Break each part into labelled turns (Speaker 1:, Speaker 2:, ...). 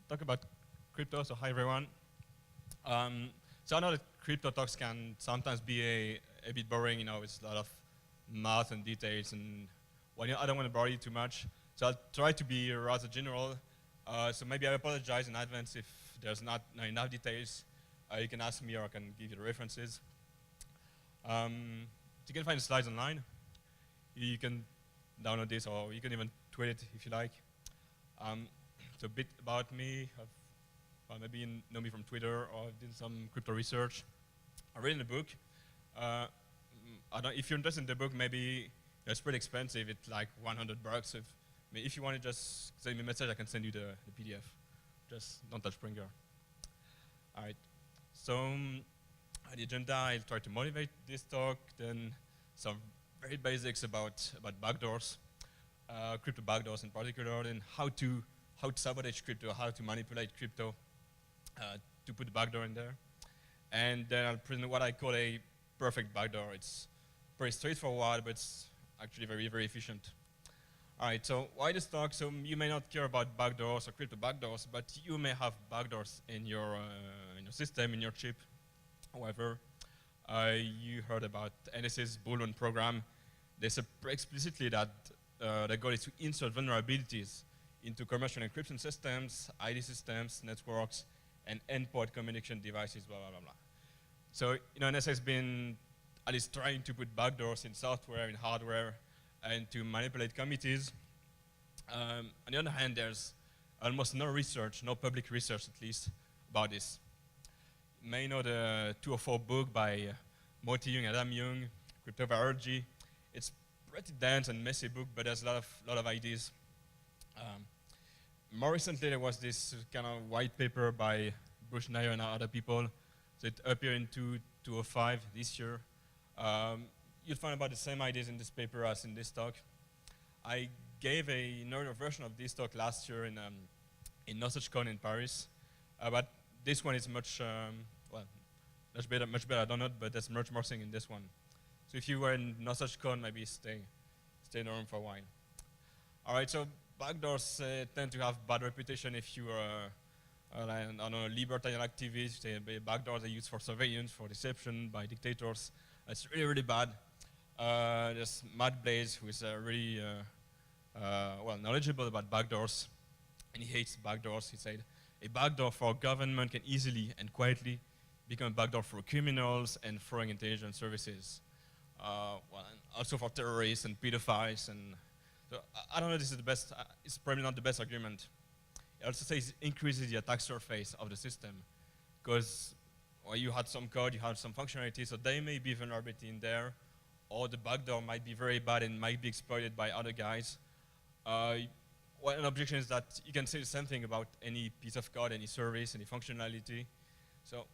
Speaker 1: talk about crypto. So hi everyone. So I know that crypto talks can sometimes be a bit boring. You know, it's a lot of math and details, and well, I don't want to bore you too much. So I'll try to be rather general. So maybe I apologize in advance if there's not enough details. You can ask me, or I can give you the references. You can find the slides online. You can download this, or you can even tweet it if you like. So a bit about me. Well, maybe you know me from Twitter, or I did some crypto research. I read in the book. If you're interested in the book, maybe it's pretty expensive. It's like 100 bucks. If you want to just send me a message, I can send you the PDF. Just don't touch Springer. All right. So the agenda, I'll try to motivate this talk. Then some very basics about backdoors, crypto backdoors in particular, and how to sabotage crypto, how to manipulate crypto to put the backdoor in there. And then I'll present what I call a perfect backdoor. It's pretty straightforward, but it's actually very, very efficient. All right, so why this talk? So you may not care about backdoors or crypto backdoors, but you may have backdoors in your system, in your chip. However, you heard about NSA's Bullrun program. They say explicitly that the goal is to insert vulnerabilities into commercial encryption systems, ID systems, networks, and endpoint communication devices, blah, blah, blah, blah. So, NSA has been at least trying to put backdoors in software, in hardware, and to manipulate committees. On the other hand, there's almost no research, no public research at least, about this. You may know the 204 book by Moti Young and Adam Young, Cryptography. It's pretty dense and messy book, but there's a lot of ideas. More recently, there was this kind of white paper by Bushnell and other people. So it appeared in 205 this year. You'll find about the same ideas in this paper as in this talk. I gave an earlier version of this talk last year in SyScan'15 in Paris, but this one is much better. I don't know, but there's much more thing in this one. So if you were in SyScan'15, maybe stay in the room for a while. All right, so backdoors tend to have bad reputation if you are I don't know, libertarian activist. Backdoors are used for surveillance, for deception by dictators. It's really, really bad. There's Matt Blaze, who is really knowledgeable about backdoors, and he hates backdoors. He said, a backdoor for government can easily and quietly become a backdoor for criminals and foreign intelligence services. And also for terrorists and pedophiles. And so I don't know if this is the best, it's probably not the best argument. It also says it increases the attack surface of the system, because you had some code, you had some functionality, so there may be vulnerability in there, or the backdoor might be very bad and might be exploited by other guys. An objection is that you can say the same thing about any piece of code, any service, any functionality. So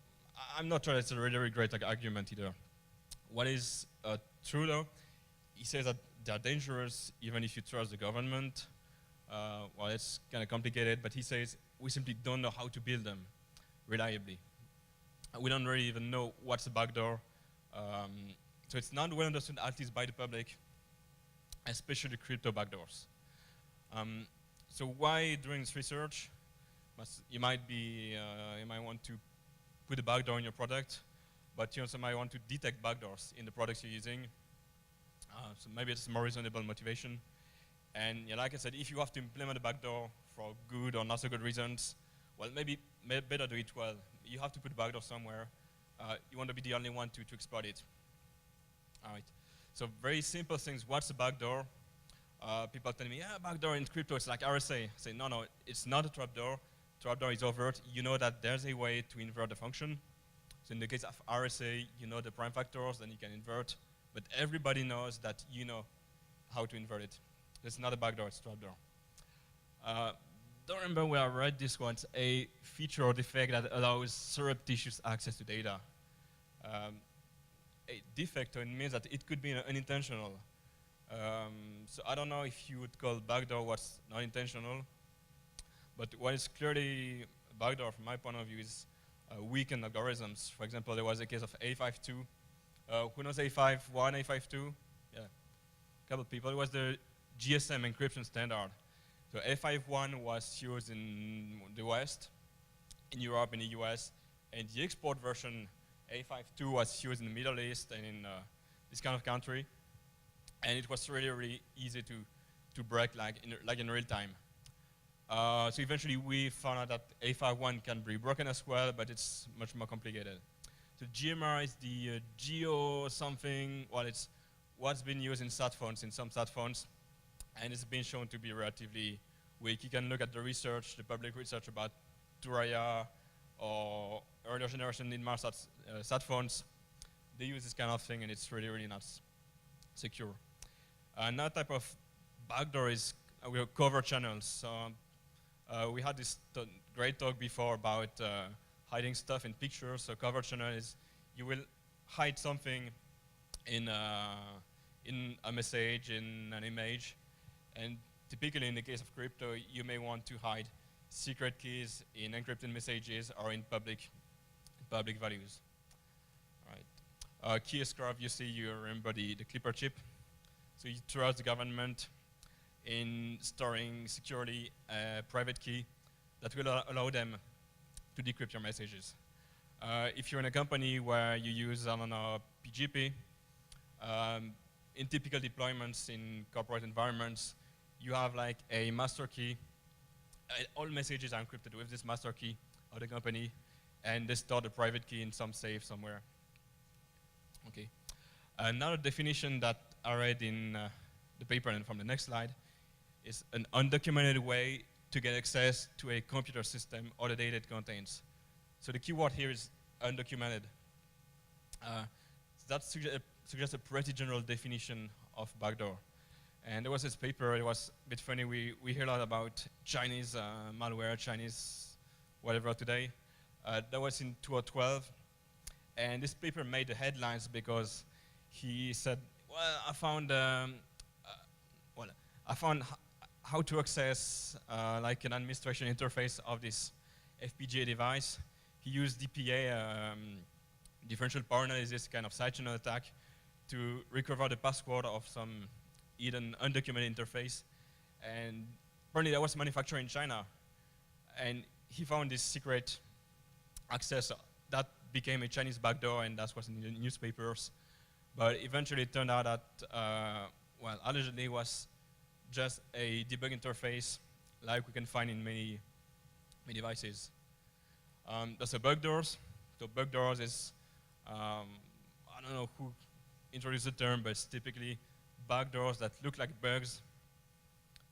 Speaker 1: I'm not sure that's a really, really great argument either. What is true though, he says that they're dangerous even if you trust the government. It's kind of complicated, but he says we simply don't know how to build them reliably. We don't really even know what's a backdoor. So it's not well understood, at least by the public, especially crypto backdoors. So why doing this research? You might want to put a backdoor in your product, but you also might want to detect backdoors in the products you're using. So maybe it's a more reasonable motivation. And like I said, if you have to implement a backdoor for good or not so good reasons, well, maybe better do it well. You have to put a backdoor somewhere. You want to be the only one to exploit it. All right. So very simple things. What's a backdoor? People tell me, yeah, backdoor in crypto, it's like RSA. I say, no, it's not a trapdoor. Trapdoor is overt. You know that there's a way to invert the function. So in the case of RSA, you know the prime factors, then you can invert. But everybody knows that you know how to invert it. It's not a backdoor, it's a trapdoor. Don't remember where I read this one. It's a feature or defect that allows surreptitious access to data. A defect means that it could be unintentional. So I don't know if you would call backdoor what's not intentional, but what is clearly a backdoor from my point of view is weakened algorithms. For example, there was a case of A52. Who knows A51, A52? Yeah, a couple of people. It was the GSM encryption standard. So A51 was used in the West, in Europe, in the US, and the export version, A52, was used in the Middle East and in this kind of country. And it was really, really easy to break like in real time. So eventually we found out that A51 can be broken as well, but it's much more complicated. So GMR is the geo something, well, it's what's been used in sat phones, in some sat phones, and it's been shown to be relatively weak. You can look at the research, the public research about Turaya or earlier generation Inmarsat sat phones. They use this kind of thing, and it's really, really not secure. Another type of backdoor is we have cover channels. So we had this great talk before about hiding stuff in pictures. So cover channel is you will hide something in a message, in an image, and typically in the case of crypto, you may want to hide secret keys in encrypted messages or in public values. All right. Key curve, you see, you remember the Clipper chip. So you trust the government in storing securely a private key that will allow them to decrypt your messages. If you're in a company where you use, I don't know, PGP, in typical deployments in corporate environments, you have like a master key. All messages are encrypted with this master key of the company, and they store the private key in some safe somewhere. Okay. Another definition that I read in the paper and from the next slide is an undocumented way to get access to a computer system or the data it contains. So the keyword here is undocumented. That suggests a pretty general definition of backdoor. And there was this paper, it was a bit funny, we hear a lot about Chinese malware, Chinese whatever today. That was in 2012. And this paper made the headlines because he said, well, I found how to access like an administration interface of this FPGA device. He used DPA, differential power analysis, kind of side channel attack, to recover the password of some hidden undocumented interface. And apparently that was manufactured in China. And he found this secret access that became a Chinese backdoor, and that was in the newspapers. But eventually it turned out that, well, allegedly was just a debug interface like we can find in many devices. There's a backdoors. So backdoors is, I don't know who introduced the term, but it's typically backdoors that look like bugs.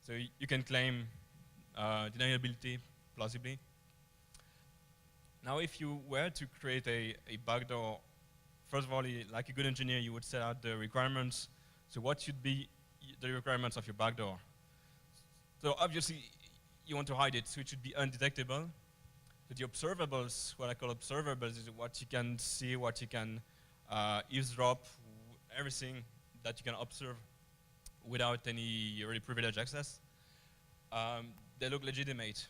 Speaker 1: So you can claim deniability plausibly. Now, if you were to create a backdoor, first of all, like a good engineer, you would set out the requirements. So what should be the requirements of your backdoor? So obviously, you want to hide it, so it should be undetectable. But the observables, what I call observables, is what you can see, what you can eavesdrop, everything that you can observe without any really privileged access. They look legitimate.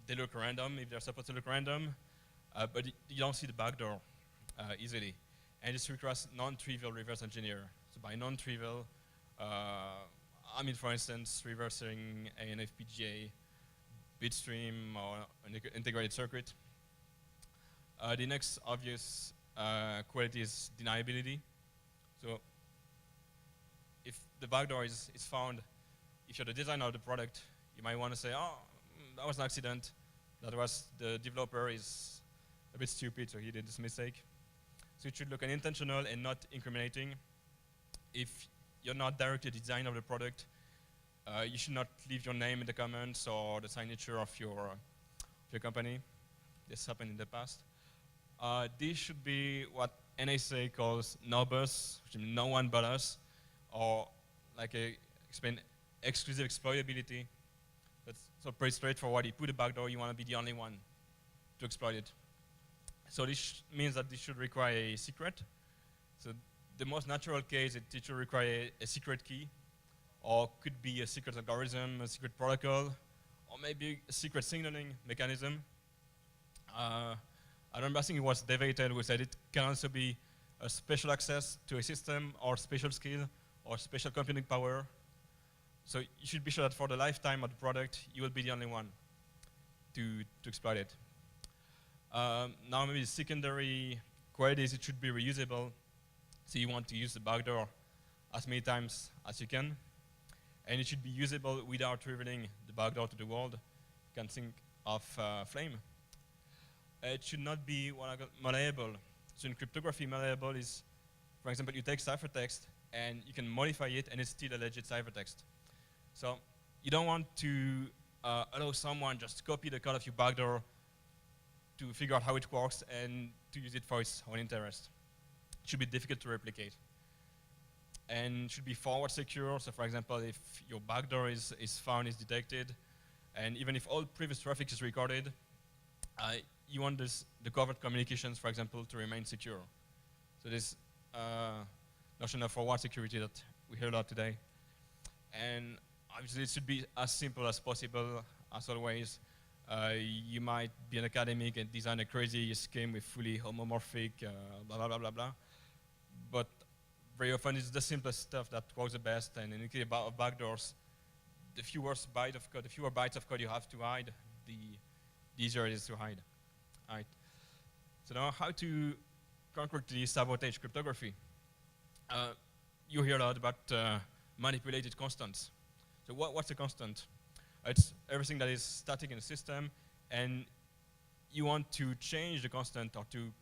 Speaker 1: They look random if they're supposed to look random, but you don't see the backdoor easily. And this requires non-trivial reverse engineer. So by non-trivial, I mean, for instance, reversing an FPGA bitstream or an integrated circuit. The next obvious quality is deniability. So if the backdoor is found, if you're the designer of the product, you might want to say, oh, that was an accident. That was the developer is a bit stupid, so he did this mistake. So it should look unintentional and not incriminating. If you're not directly the designer of the product, you should not leave your name in the comments or the signature of your company. This happened in the past. This should be what NSA calls NOBUS, which means no one but us, or like explain exclusive exploitability. That's so pretty straightforward. You put a backdoor, you want to be the only one to exploit it. So this means that this should require a secret. So the most natural case, it should require a secret key, or could be a secret algorithm, a secret protocol, or maybe a secret signaling mechanism. I remember, I think it was debated, who said it can also be a special access to a system, or special skill, or special computing power. So you should be sure that for the lifetime of the product, you will be the only one to exploit it. Now maybe the secondary query is it should be reusable. So you want to use the backdoor as many times as you can. And it should be usable without revealing the backdoor to the world. You can think of Flame. It should not be malleable. So in cryptography, malleable is, for example, you take ciphertext and you can modify it and it's still a legit ciphertext. So you don't want to allow someone just copy the code of your backdoor to figure out how it works and to use it for its own interest. It should be difficult to replicate. And should be forward secure. So for example, if your backdoor is found, is detected, and even if all previous traffic is recorded, you want the covert communications, for example, to remain secure. So this notion of forward security that we hear a lot today. And obviously it should be as simple as possible, as always. You might be an academic and design a crazy scheme with fully homomorphic, blah, blah, blah, blah, blah. But very often it's the simplest stuff that works the best, and in the case of backdoors, the fewer bytes of code you have to hide, the easier it is to hide. All right. So now how to concretely sabotage cryptography? You hear a lot about manipulated constants. So what's a constant? It's everything that is static in the system, and you want to change the constant or to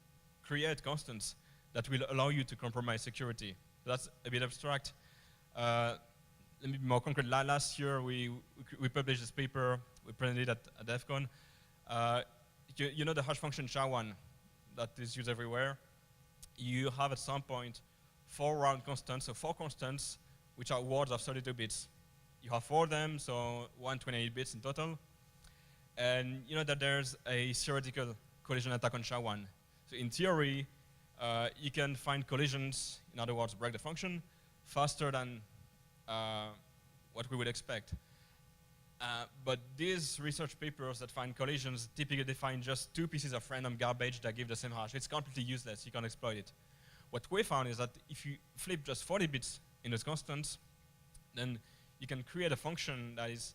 Speaker 1: create constants that will allow you to compromise security. That's a bit abstract. Let me be more concrete. Last year, we published this paper. We presented it at DEF CON. You know the hash function SHA-1 that is used everywhere? You have at some point 4 round constants, so 4 constants, which are words of 32 bits. You have 4 of them, so 128 bits in total. And you know that there's a theoretical collision attack on SHA-1. So in theory, you can find collisions, in other words, break the function, faster than what we would expect. But these research papers that find collisions typically define just 2 pieces of random garbage that give the same hash. It's completely useless. You can't exploit it. What we found is that if you flip just 40 bits in those constants, then you can create a function that is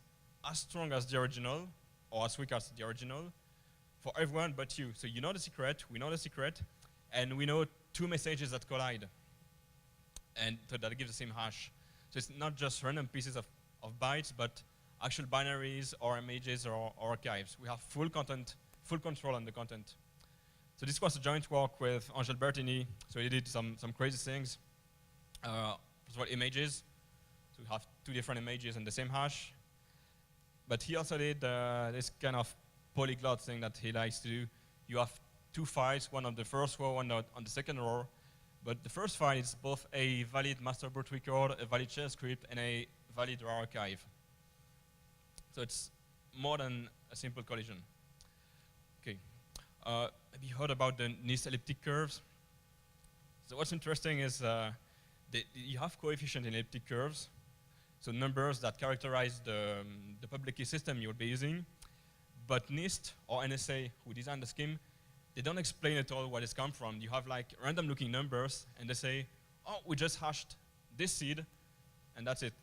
Speaker 1: as strong as the original, or as weak as the original, for everyone but you. So you know the secret, we know the secret, and we know 2 messages that collide, and so that gives the same hash. So it's not just random pieces of bytes, but actual binaries or images or archives. We have full control on the content. So this was a joint work with Angel Bertini. So he did some crazy things. First of all, images. So we have 2 different images and the same hash. But he also did this kind of polyglot thing that he likes to do. You have 2 files, one on the first row, one on the second row. But the first file is both a valid master boot record, a valid shell script, and a valid raw archive. So it's more than a simple collision. Okay. Have you heard about the NIST elliptic curves? So what's interesting is you have coefficient in elliptic curves, so numbers that characterize the public key system you'll be using. But NIST or NSA, who designed the scheme, they don't explain at all where it's come from. You have like random looking numbers, and they say, oh, we just hashed this seed, and that's it.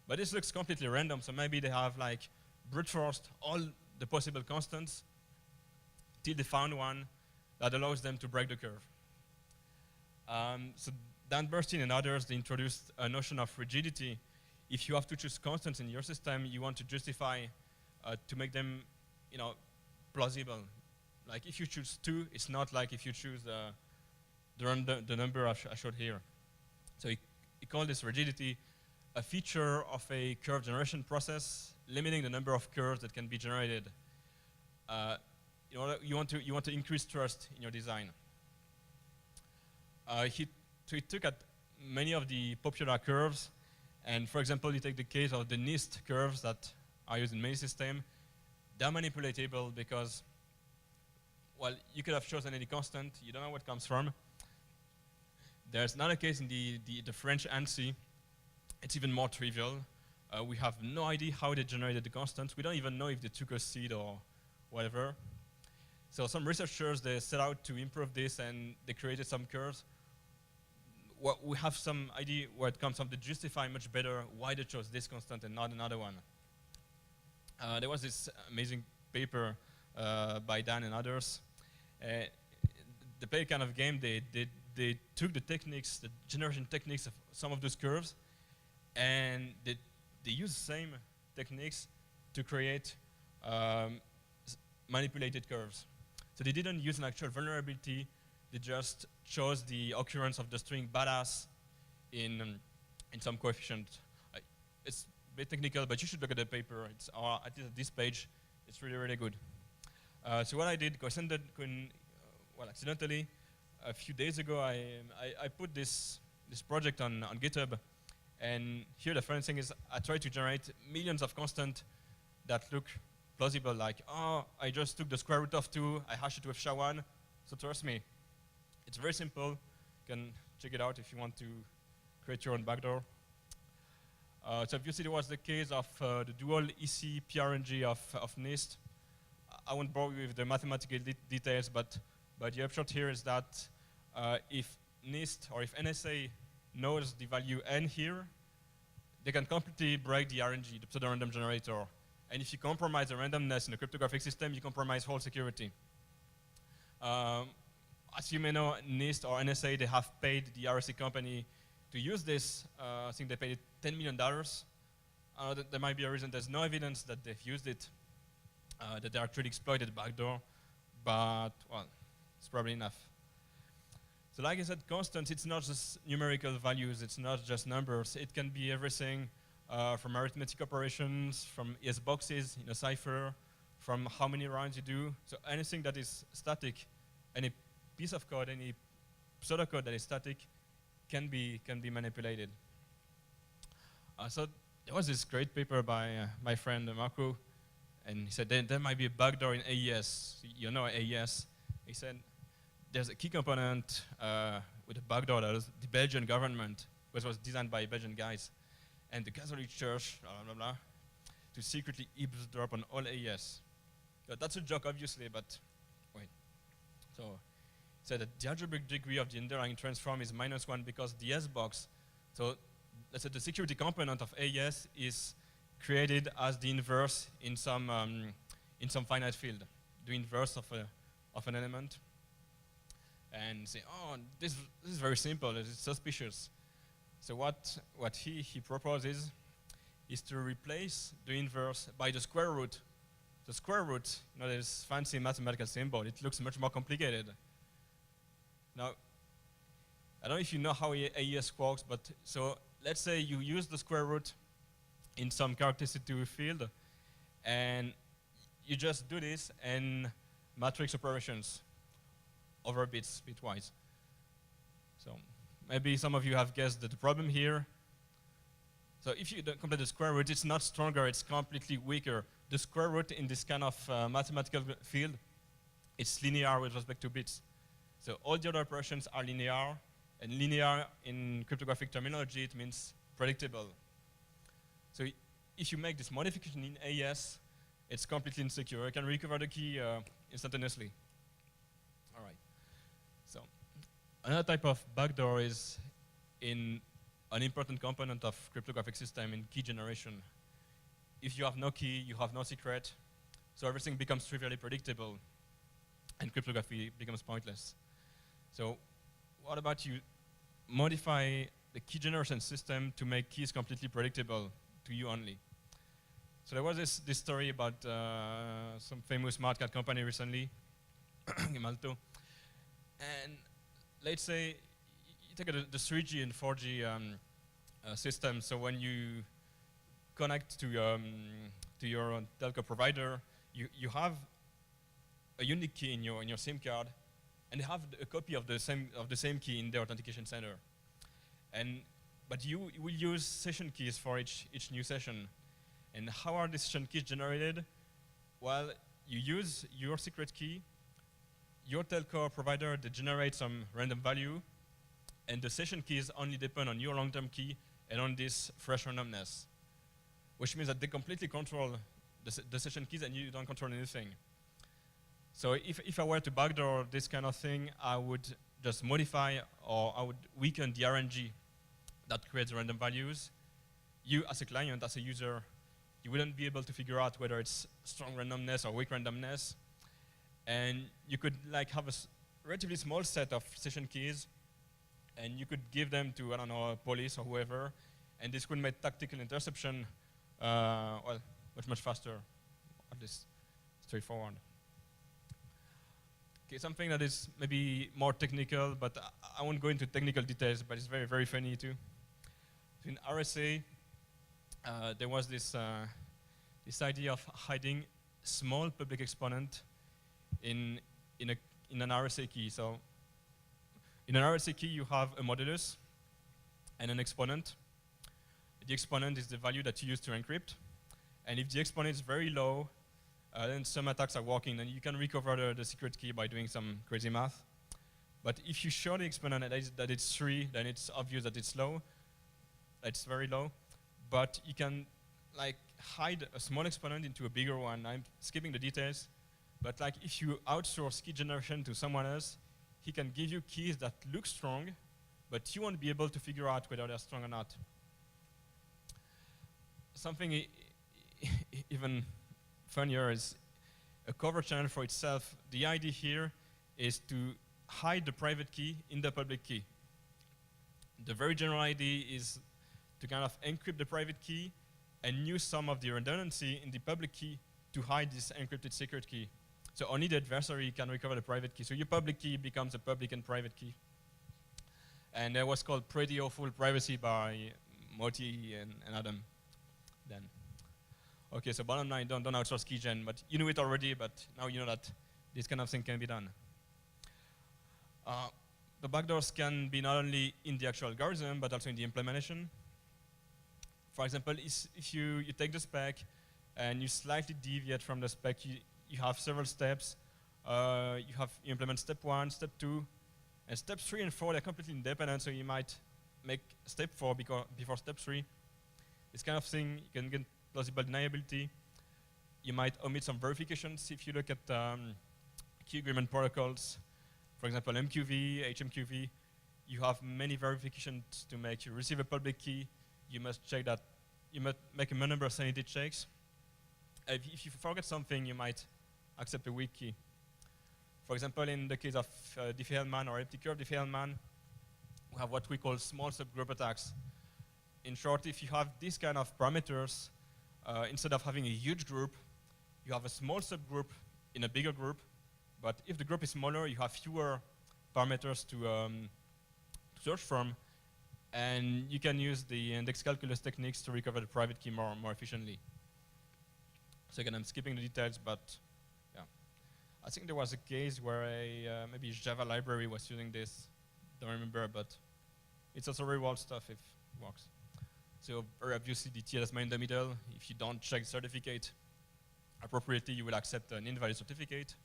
Speaker 1: But this looks completely random, so maybe they have like brute forced all the possible constants till they found one that allows them to break the curve. So Dan Bernstein and others, they introduced a notion of rigidity. If you have to choose constants in your system, you want to justify to make them, plausible. Like if you choose 2, it's not like if you choose the number I showed here. So he called this rigidity a feature of a curve generation process, limiting the number of curves that can be generated. You want to increase trust in your design. He took at many of the popular curves, and for example, you take the case of the NIST curves that are used in many systems. They're manipulatable because, well, you could have chosen any constant. You don't know what comes from. There's another case in the French ANSI. It's even more trivial. We have no idea how they generated the constants. We don't even know if they took a seed or whatever. So some researchers, they set out to improve this, and they created some curves. we have some idea where it comes from to justify much better why they chose this constant and not another one. There was this amazing paper by Dan and others. They played kind of game. They took the techniques, the generation techniques of some of those curves, and they used the same techniques to create manipulated curves. So they didn't use an actual vulnerability. They just chose the occurrence of the string badass in some coefficient. It's a bit technical, but you should look at the paper. It's at least at this page. It's really, really good. So what I did, accidentally, a few days ago, I put this project on GitHub, and here the funny thing is I tried to generate millions of constants that look plausible, like, oh, I just took the square root of 2, I hashed it with SHA-1, so trust me. It's very simple. You can check it out if you want to create your own backdoor. So obviously there was the case of the dual EC PRNG of NIST. I won't bore you with the mathematical details, but the upshot here is that if NIST or if NSA knows the value n here, they can completely break the RNG, the pseudo-random generator. And if you compromise the randomness in a cryptographic system, you compromise whole security. As you may know, NIST or NSA, they have paid the RSA company to use this. I think they paid it $10 million. There might be a reason. There's no evidence that they've used it, that they actually exploited backdoor, but, well, it's probably enough. So like I said, constants, it's not just numerical values, it's not just numbers. It can be everything from arithmetic operations, from yes boxes in a cipher, from how many rounds you do. So anything that is static, any piece of code, any pseudocode that is static can be manipulated. So there was this great paper by my friend Marco, and he said there might be a backdoor in AES. You know AES. He said there's a key component with a backdoor that was the Belgian government, which was designed by Belgian guys, and the Catholic Church, blah, blah, blah, to secretly eavesdrop on all AES. That's a joke, obviously, but wait. So he said that the algebraic degree of the underlying transform is -1 because the S box, so let's say the security component of AES is created as the inverse in some finite field, the inverse of an element. And say, oh, this is very simple, it's suspicious. So what he proposes is to replace the inverse by the square root. The square root, you know, this fancy mathematical symbol, it looks much more complicated. Now, I don't know if you know how AES works, but so let's say you use the square root in some characteristic field, and you just do this and matrix operations over bits, bitwise. So maybe some of you have guessed that the problem here. So if you complete the square root, it's not stronger, it's completely weaker. The square root in this kind of mathematical field, it's linear with respect to bits. So all the other operations are linear, and linear in cryptographic terminology, it means predictable. So if you make this modification in AES, it's completely insecure. You can recover the key instantaneously. All right. So another type of backdoor is in an important component of cryptographic system in key generation. If you have no key, you have no secret, so everything becomes trivially predictable, and cryptography becomes pointless. So what about you modify the key generation system to make keys completely predictable to you only? So there was this story about some famous smart card company recently, in Malta. And let's say you take the 3G and 4G system. So when you connect to your telco provider, you have a unique key in your SIM card, and they have a copy of the same key in the authentication center. But you will use session keys for each new session. And how are these session keys generated? Well, you use your secret key, your telco provider, they generate some random value, and the session keys only depend on your long-term key and on this fresh randomness, which means that they completely control the session keys and you don't control anything. So if I were to backdoor this kind of thing, I would just modify, or I would weaken the RNG that creates random values, you as a client, as a user, you wouldn't be able to figure out whether it's strong randomness or weak randomness. And you could like have a relatively small set of session keys, and you could give them to, I don't know, police or whoever, and this could make tactical interception well, much faster, at least straightforward. Okay, something that is maybe more technical, but I won't go into technical details, but it's very, very funny too. So in RSA, there was this idea of hiding small public exponent in an RSA key. So in an RSA key, you have a modulus and an exponent. The exponent is the value that you use to encrypt. And if the exponent is very low, then some attacks are working, and you can recover the secret key by doing some crazy math. But if you show the exponent that it's 3, then it's obvious that it's low. It's very low. But you can like hide a small exponent into a bigger one. I'm skipping the details. But like if you outsource key generation to someone else, he can give you keys that look strong, but you won't be able to figure out whether they're strong or not. Something even funnier is a cover channel for itself. The idea here is to hide the private key in the public key. The very general idea is to kind of encrypt the private key and use some of the redundancy in the public key to hide this encrypted secret key. So only the adversary can recover the private key. So your public key becomes a public and private key. And that was called Pretty Awful Privacy by Moti and Adam then. Okay, so bottom line, don't outsource keygen, but you knew it already, but now you know that this kind of thing can be done. The backdoors can be not only in the actual algorithm, but also in the implementation. For example, if you take the spec and you slightly deviate from the spec, you have several steps. You implement step 1, step 2, and step 3 and 4, they're completely independent, so you might make step 4 before step 3. This kind of thing, you can get plausible deniability. You might omit some verifications if you look at key agreement protocols. For example, MQV, HMQV, you have many verifications to make. You receive a public key, you must check that, you must make a number of sanity checks. If you forget something, you might accept a weak key. For example, in the case of Diffie-Hellman or Elliptic Curve Diffie-Hellman, we have what we call small subgroup attacks. In short, if you have these kind of parameters, instead of having a huge group, you have a small subgroup in a bigger group. But if the group is smaller, you have fewer parameters to search from, and you can use the index calculus techniques to recover the private key more efficiently. So again, I'm skipping the details, but yeah. I think there was a case where maybe Java library was using this. Don't remember, but it's also real world stuff if it works. So very obviously the TLS main in the middle. If you don't check the certificate appropriately, you will accept an invalid certificate,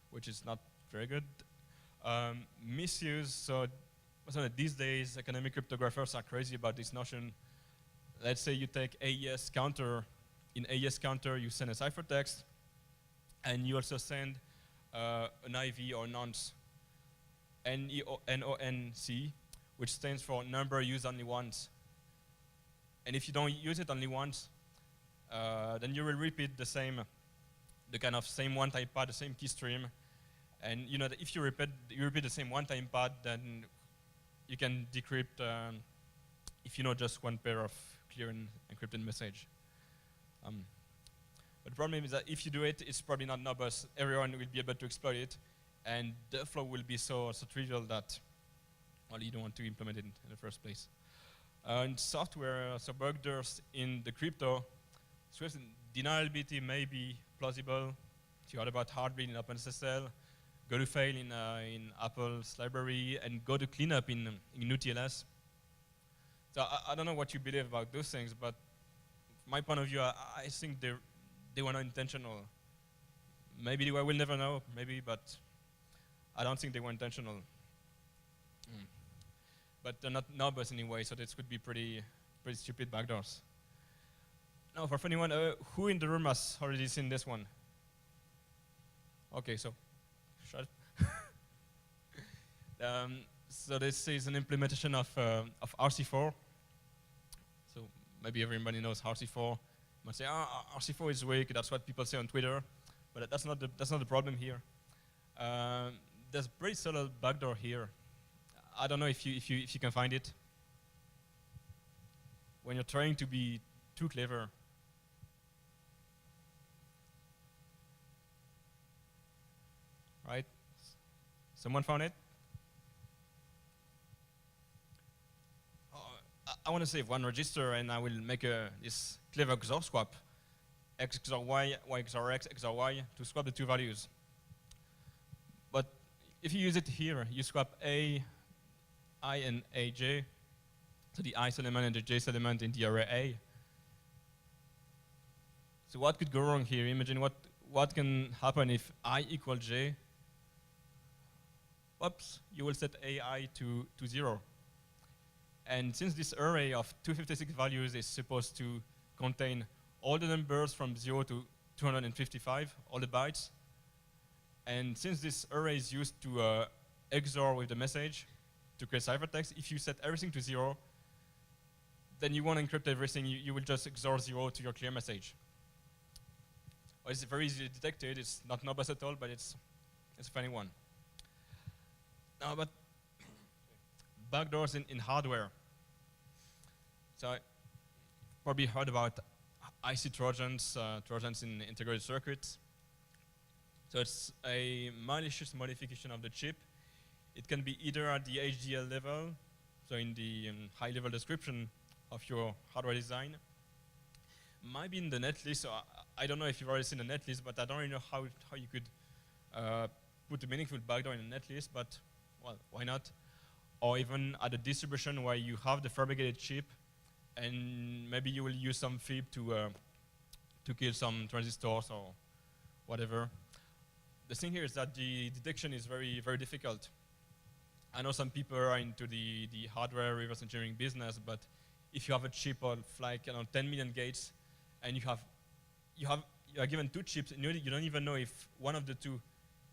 Speaker 1: which is not very good. Misuse, so these days academic cryptographers are crazy about this notion. Let's say you take AES counter. In AES counter, you send a ciphertext, and you also send an IV or nonce, NONC, which stands for number used only once. And if you don't use it only once, then you will repeat the kind of same one-time pad, the same key stream. And you know that if you repeat the same one-time pad, then you can decrypt if you know just one pair of clear and encrypted message. But the problem is that if you do it, it's probably not robust. Everyone will be able to exploit it, and the flow will be so trivial that well, you don't want to implement it in the first place. In software, so backdoors in the crypto, so deniability may be plausible. You heard about Heartbleed in OpenSSL, go to fail in Apple's library, and go to cleanup in UTLS. So I don't know what you believe about those things, but from my point of view, I think they were not intentional. Maybe they were, we'll never know, maybe, but I don't think they were intentional. But they're not numbers anyway, so this could be pretty stupid backdoors. Now, for anyone, who in the room has already seen this one? Okay, so shut. So this is an implementation of RC4. So maybe everybody knows RC4. You might say, RC4 is weak. That's what people say on Twitter, but that's not the problem here. There's a pretty subtle backdoor here. I don't know if you can find it. When you're trying to be too clever, right? Someone found it? I want to save one register, and I will make this clever XOR swap, x XOR y, y XOR x, XOR y, to swap the two values. But if you use it here, you swap a, I, and aj, so the ith element and the jth element in the array A. So what could go wrong here? Imagine what can happen if I equal j. Whoops, you will set ai to 0. And since this array of 256 values is supposed to contain all the numbers from 0 to 255, all the bytes, and since this array is used to XOR with the message to create ciphertext, if you set everything to 0, then you won't encrypt everything. You will just XOR 0 to your clear message. Well, it's very easily detected. It's not noble at all, but it's a funny one. Now, but backdoors in hardware. So, probably heard about IC Trojans, Trojans in integrated circuits. So it's a malicious modification of the chip. It can be either at the HDL level, so in the high-level description of your hardware design. Might be in the netlist. So I don't know if you've already seen the netlist, but I don't really know how you could put a meaningful backdoor in a netlist, but well, why not? Or even at a distribution where you have the fabricated chip, and maybe you will use some fib to kill some transistors or whatever. The thing here is that the detection is very, very difficult. I know some people are into the hardware reverse engineering business, but if you have a chip of like 10 million gates, and you are given two chips, and you don't even know if one of the two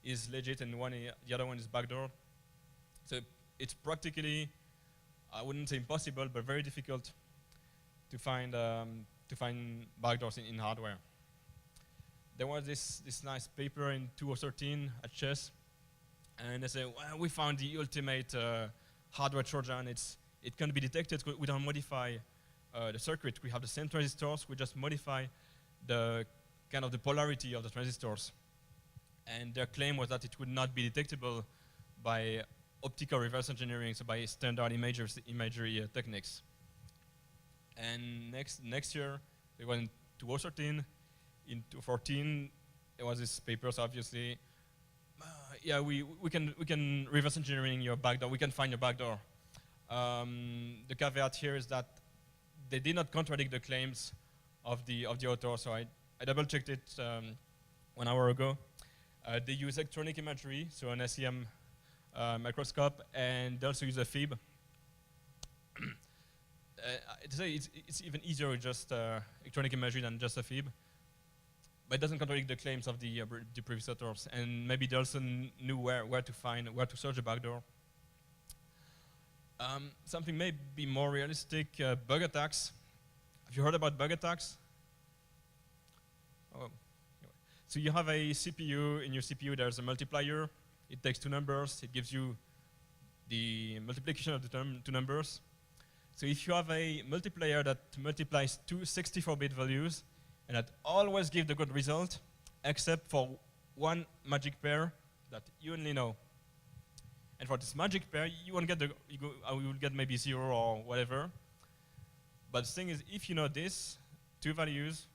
Speaker 1: is legit and the other one is backdoor. So it's practically, I wouldn't say impossible, but very difficult to find backdoors in hardware. There was this nice paper in 2013 at Chess, and they say, well, we found the ultimate hardware Trojan. It can be detected. We don't modify the circuit. We have the same transistors. We just modify the kind of the polarity of the transistors. And their claim was that it would not be detectable by optical reverse engineering, so by standard imagery techniques. And next year, it was in 2013. In 2014, there was this paper, so obviously, yeah, we can reverse engineering your backdoor. We can find your backdoor. The caveat here is that they did not contradict the claims of the author. So I double-checked it 1 hour ago. They use electronic imagery, so an SEM microscope, and they also use a fib. It's even easier with just electronic imagery than just a fib. But it doesn't contradict the claims of the previous authors, and maybe they also knew where to search a backdoor. Something may be more realistic, bug attacks. Have you heard about bug attacks? Oh. So you have a CPU. In your CPU, there's a multiplier. It takes two numbers. It gives you the multiplication of the two numbers. So if you have a multiplier that multiplies two 64-bit values, and that always gives the good result, except for one magic pair that you only know. And for this magic pair, you won't get you will get maybe 0 or whatever. But the thing is, if you know these two values,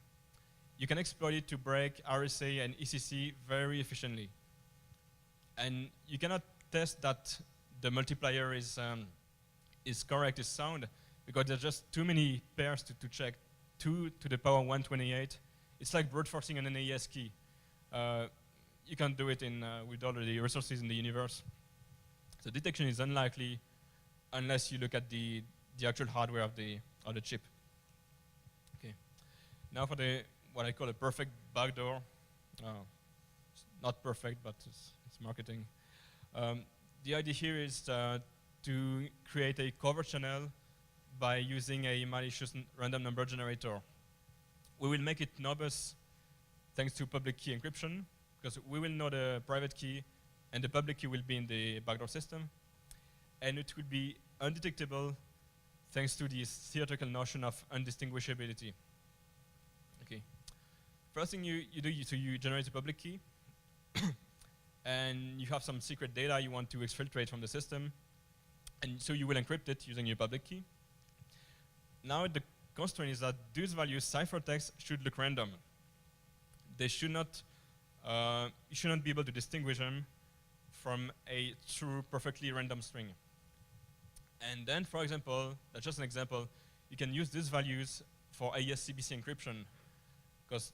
Speaker 1: you can exploit it to break RSA and ECC very efficiently. And you cannot test that the multiplier is correct, is sound, because there's just too many pairs to check. 2 to the power 128. It's like brute forcing an NAES key. You can't do it with all the resources in the universe. So detection is unlikely unless you look at the actual hardware of the chip. Okay. Now for what I call a perfect backdoor. It's not perfect, but it's marketing. the idea here is to create a covert channel by using a malicious random number generator. We will make it nobus thanks to public key encryption, because we will know the private key and the public key will be in the backdoor system. And it will be undetectable thanks to this theoretical notion of undistinguishability. Okay. First thing you do, you generate a public key, and you have some secret data you want to exfiltrate from the system, and so you will encrypt it using your public key. Now the constraint is that these values, ciphertext, should look random. They should not, you should not be able to distinguish them from a true, perfectly random string. And then, for example, that's just an example, you can use these values for AES-CBC encryption, because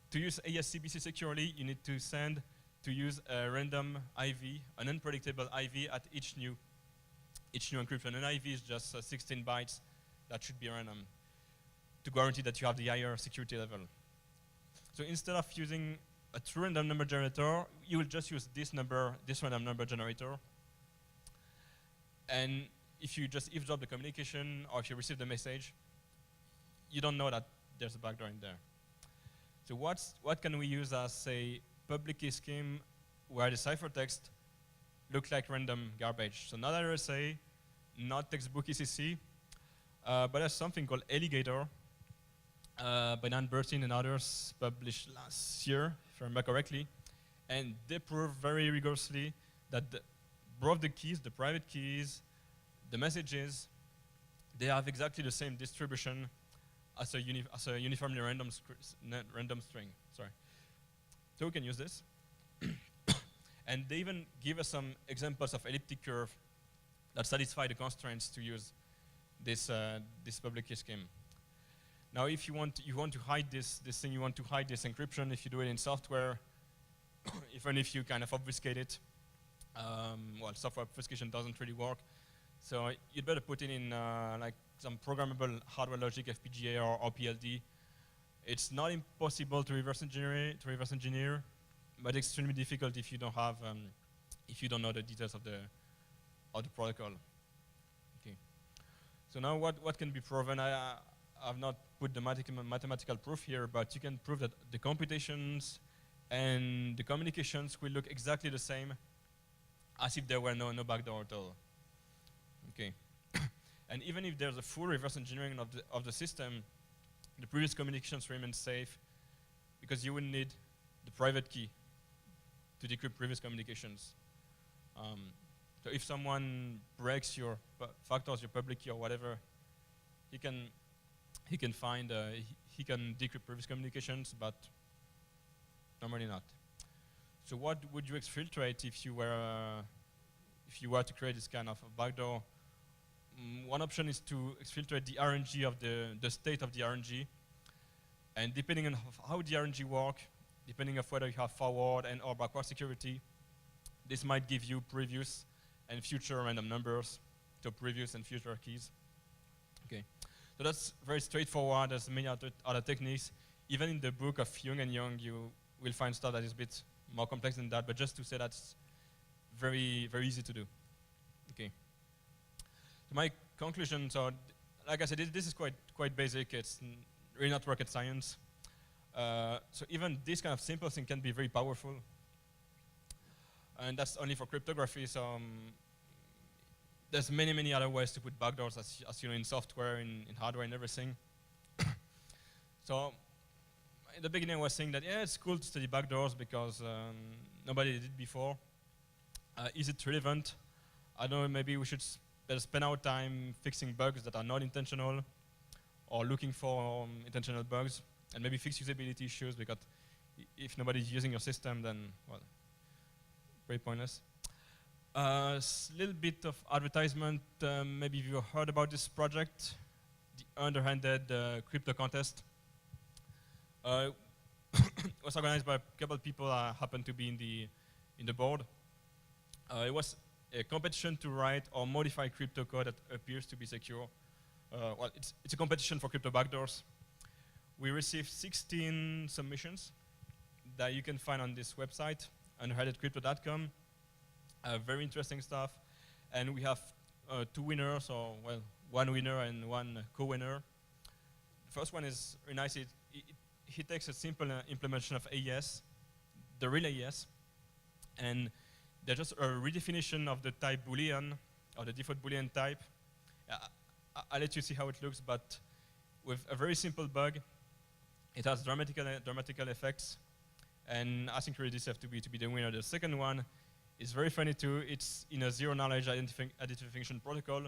Speaker 1: to use AES-CBC securely, you need to use a random IV, an unpredictable IV at each new encryption. An IV is just 16 bytes that should be random to guarantee that you have the higher security level. So instead of using a true random number generator, you will just use this random number generator. And if you just eavesdrop the communication, or if you receive the message, you don't know that there's a backdoor in there. So what can we use as a public key scheme where the ciphertext looks like random garbage? So not RSA, not textbook ECC, but there's something called Alligator by Dan Bertin and others, published last year, if I remember correctly. And they prove very rigorously that both the keys, the private keys, the messages, they have exactly the same distribution as a uniformly random string. Sorry. So we can use this. And they even give us some examples of elliptic curve that satisfy the constraints to use this public key scheme. Now, if you want to hide this thing, you want to hide this encryption. If you do it in software, even if you kind of obfuscate it, well, software obfuscation doesn't really work. So you'd better put it in like some programmable hardware logic, FPGA or PLD. It's not impossible to reverse engineer, but extremely difficult if you don't have, if you don't know the details of the protocol. Okay. So now what can be proven? I've not put the mathematical proof here, but you can prove that the computations and the communications will look exactly the same as if there were no backdoor at all. Okay. And even if there's a full reverse engineering of the system, the previous communications remain safe because you will need the private key to decrypt previous communications. So if someone breaks your factors, your public key or whatever, he can decrypt previous communications, but normally not. So what would you exfiltrate if you were to create this kind of a backdoor? One option is to exfiltrate the RNG of the state of the RNG, and depending on how the RNG work, depending on whether you have forward and or backward security, this might give you previous and future random numbers, so previous and future keys. Okay, so that's very straightforward. There's many other techniques. Even in the book of Young and Young, you will find stuff that is a bit more complex than that, but just to say that's very, very easy to do. Okay. So my conclusion, so like I said, this is quite basic. It's really not rocket science. So even this kind of simple thing can be very powerful. And that's only for cryptography. So there's many other ways to put backdoors, as you know, in software, in hardware, and everything. So in the beginning, I was saying that, yeah, it's cool to study backdoors because nobody did it before. Is it relevant? I don't know, maybe we should spend our time fixing bugs that are not intentional or looking for intentional bugs, and maybe fix usability issues, because if nobody's using your system, then, well, very pointless. Little bit of advertisement. Maybe you heard about this project, the underhanded crypto contest. It was organized by a couple of people that happened to be in the board. It was a competition to write or modify crypto code that appears to be secure. Well, it's a competition for crypto backdoors. We received 16 submissions that you can find on this website, underhandedcrypto.com. Very interesting stuff. And we have 2 winners, or well, 1 winner and 1 co-winner. The first one is very nice. He takes a simple implementation of AES, the real AES, and they're just a redefinition of the type Boolean, or the default Boolean type. I'll let you see how it looks, but with a very simple bug, it has dramatical effects, and I think really this has to be the winner. The second one is very funny too. It's in a zero-knowledge identification protocol.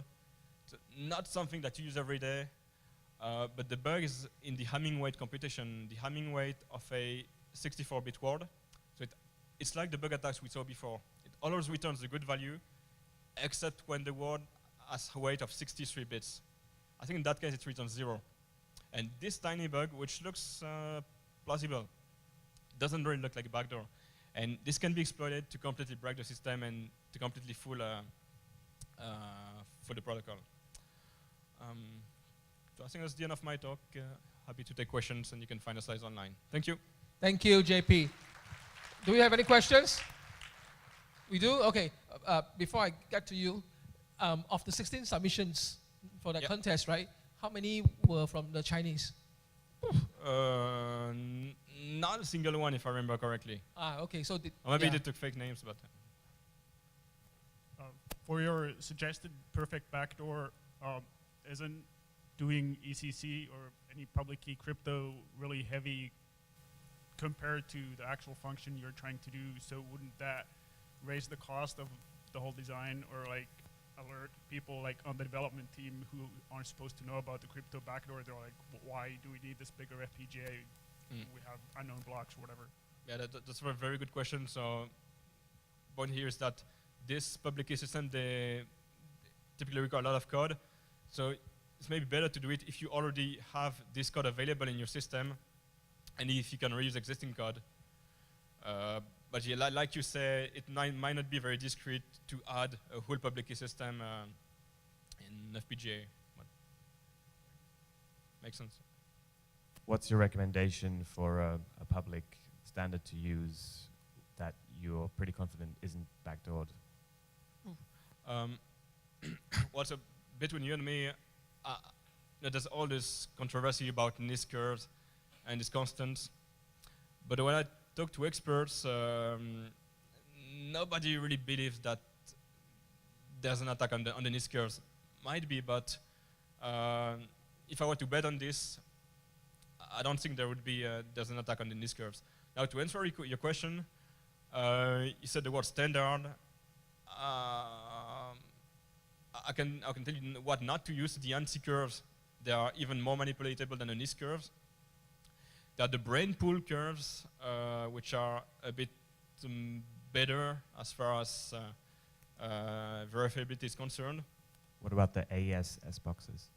Speaker 1: It's not something that you use every day, but the bug is in the Hamming weight computation, the Hamming weight of a 64-bit word. So it's like the bug attacks we saw before. It always returns a good value, except when the word has a weight of 63 bits. I think in that case it returns 0. And this tiny bug, which looks plausible, doesn't really look like a backdoor. And this can be exploited to completely break the system and to completely fool the protocol. So I think that's the end of my talk. Happy to take questions, and you can find the slides online. Thank you.
Speaker 2: Thank you, JP. Do we have any questions? We do? Okay. Before I get to you, of the 16 submissions for the contest, right? How many were from the Chinese?
Speaker 1: Not a single one, if I remember correctly.
Speaker 2: Okay. So
Speaker 1: or maybe they took fake names, but.
Speaker 3: For your suggested perfect backdoor, isn't doing ECC or any public key crypto really heavy compared to the actual function you're trying to do? So wouldn't that raise the cost of the whole design, or like alert people like on the development team who aren't supposed to know about the crypto backdoor? They're like, why do we need this bigger FPGA? We have unknown blocks or whatever. Yeah,
Speaker 1: that's a very good question. So point here is that this public key system, they typically require a lot of code. So it's maybe better to do it if you already have this code available in your system, and if you can reuse existing code. But yeah, like you say, it might not be very discreet to add a whole public key system in FPGA. But makes sense.
Speaker 4: What's your recommendation for a public standard to use that you're pretty confident isn't backdoored?
Speaker 1: What's between you and me, there's all this controversy about NIST curves and these constants. But when I talk to experts, nobody really believes that there's an attack on the NIST curves. Might be, but if I were to bet on this, I don't think there's an attack on the NIST curves. Now, to answer your question, you said the word standard. I can tell you what not to use. The ANSI curves, they are even more manipulatable than the NIST curves. They are the brain pool curves, which are a bit better as far as verifiability is concerned.
Speaker 4: What about the AES boxes?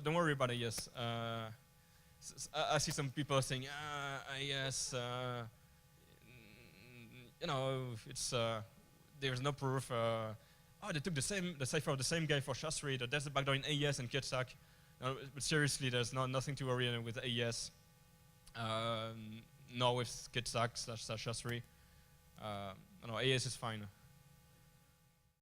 Speaker 1: Don't worry about AES. I see some people saying, AES, it's there's no proof. They took the cipher of the same guy for Shastri. There's a backdoor in AES and Ketsak. But seriously, there's nothing to worry with AES. Nor with Ketsak / Shastri. AES is fine.